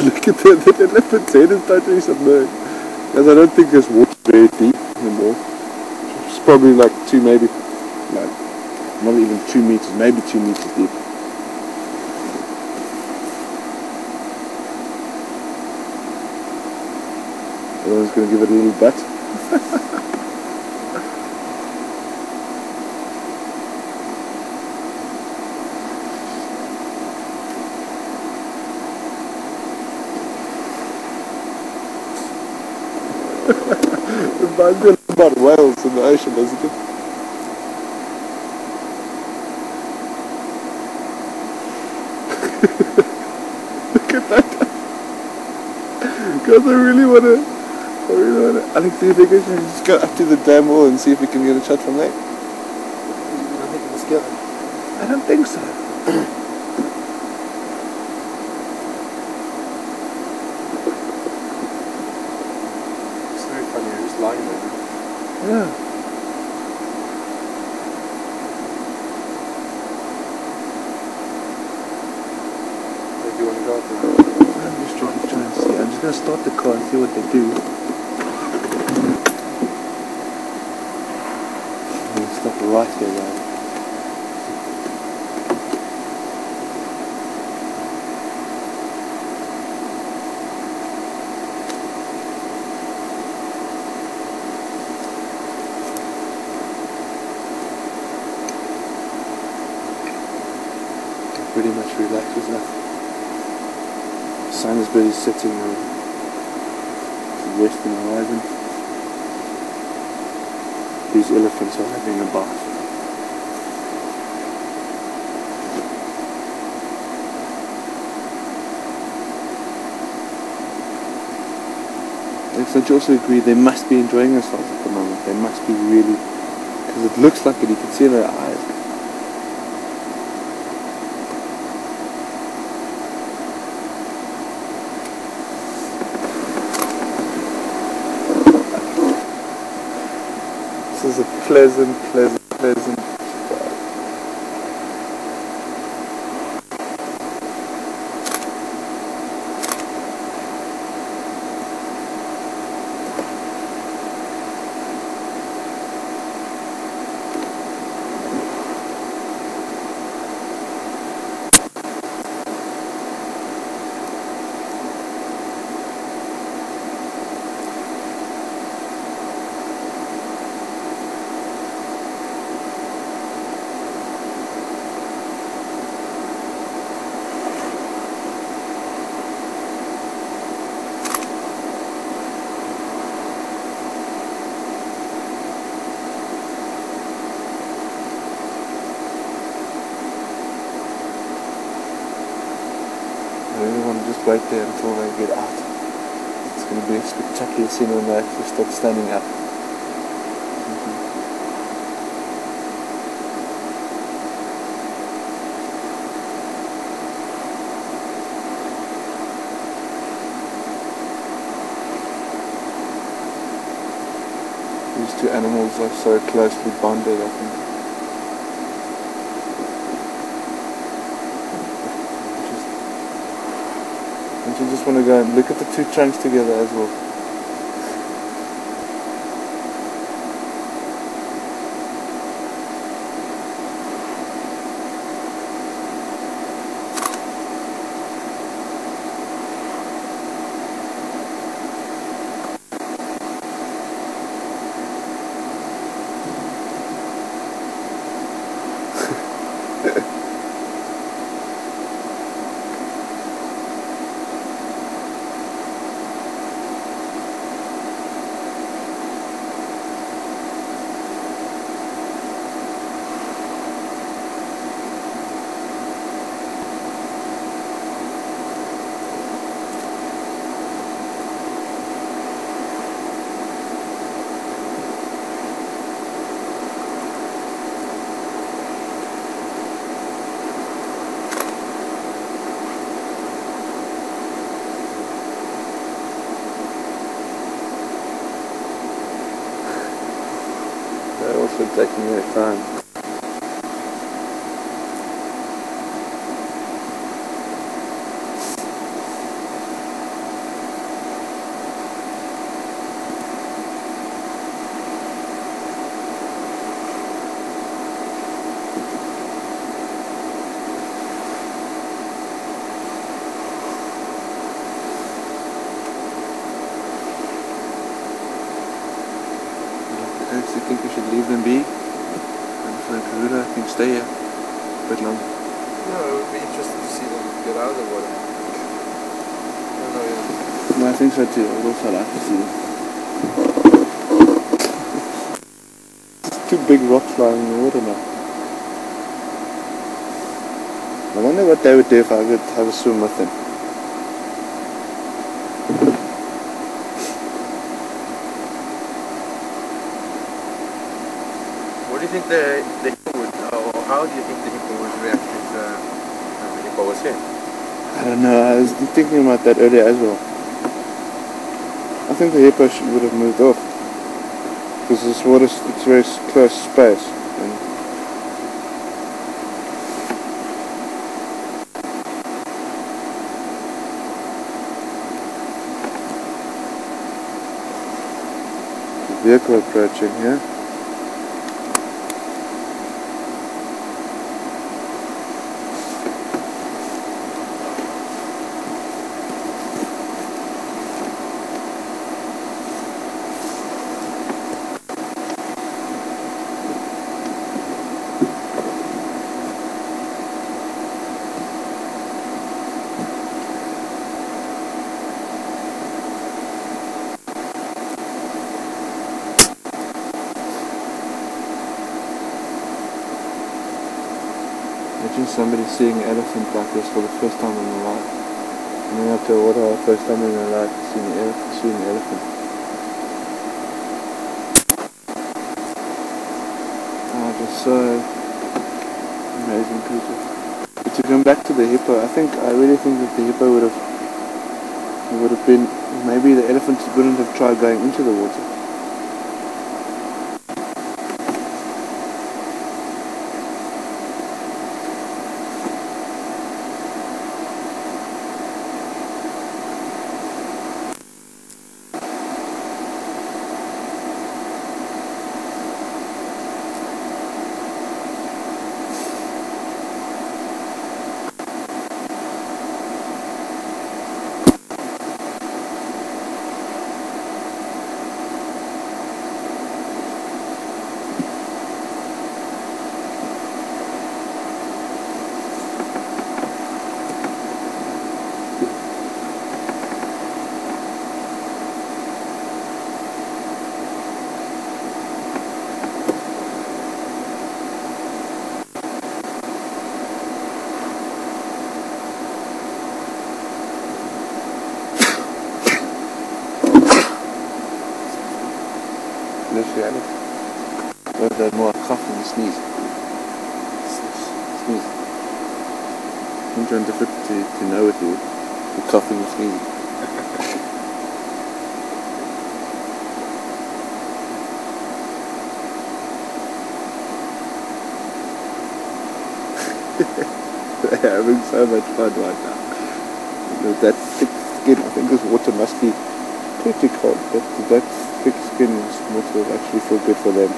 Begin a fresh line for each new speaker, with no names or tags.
Look at the elephant's head is totally submerged. Because I don't think this water's very deep anymore. It's probably like maybe not even 2 meters, maybe 2 meters deep. Everyone's going to give it a little butt. It reminds me about whales in the ocean, doesn't it? Look at that. Because I really want to. Alex, do you think we should just go up to the dam wall and see if we can get a shot from there?
You don't think it's good?
I don't think so.
It's very funny, you're just lying there.
Yeah.
Where do you want to go to?
I'm just trying to see. I'm just going to start the car and see what they do. Stop right there, guys. Pretty much relaxed with that. Sinus bird is sitting on the western horizon. These elephants are having a bath. Don't you also agree they must be enjoying themselves at the moment? They must be really, because it looks like it, you can see in their eyes. This is a pleasant surprise. I really want to just wait there until they get out. It's going to be a spectacular scene when they actually start standing up. These two animals are so closely bonded, I think. And you just want to go and look at the two trunks together as well. They're also taking their time. can stay here a bit longer.
No, it would be interesting to see them get out of the water. I don't know, yeah.
No, I think so too. I would also like to see them. Two big rocks lying in the water now. I wonder what they would do if I could have a swim with them.
What do you think the hippo would, or how do you think the hippo would react if the hippo was here?
I don't know, I was thinking about that earlier as well. I think the hippo would have moved off. Because this water, it's very close space. And the vehicle approaching here. Imagine somebody seeing an elephant like this for the first time in their life. Coming up to a water the first time in their life, seeing an elephant. Just so amazing creature. But to come back to the hippo, I really think that the hippo would have been, maybe the elephant wouldn't have tried going into the water. Whether they're more cough and sneeze. Sneeze. I'm trying to know with you. You're coughing and sneezing. They're having so much fun right now. With that thick skin, I think this water must be pretty cold, but that thick skin must actually feel good for them.